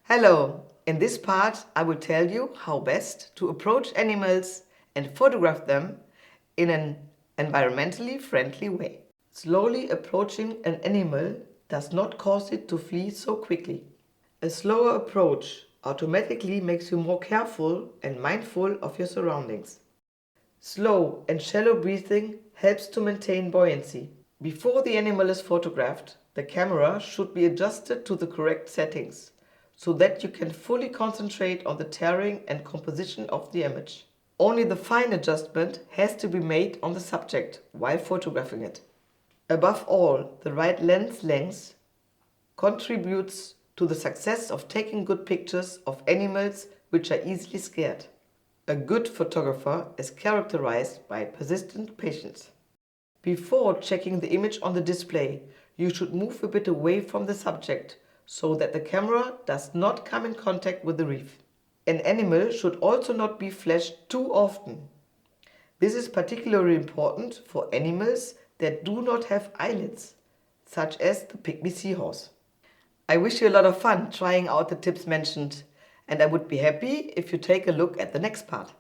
Hello! In this part, I will tell you how best to approach animals and photograph them in an environmentally friendly way. Slowly approaching an animal does not cause it to flee so quickly. A slower approach automatically makes you more careful and mindful of your surroundings. Slow and shallow breathing helps to maintain buoyancy. Before the animal is photographed, the camera should be adjusted to the correct settings so that you can fully concentrate on the tearing and composition of the image. Only the fine adjustment has to be made on the subject while photographing it. Above all, the right lens length contributes to the success of taking good pictures of animals which are easily scared. A good photographer is characterized by persistent patience. Before checking the image on the display, you should move a bit away from the subject so that the camera does not come in contact with the reef. An animal should also not be flashed too often. This is particularly important for animals that do not have eyelids, such as the pygmy seahorse. I wish you a lot of fun trying out the tips mentioned, and I would be happy if you take a look at the next part.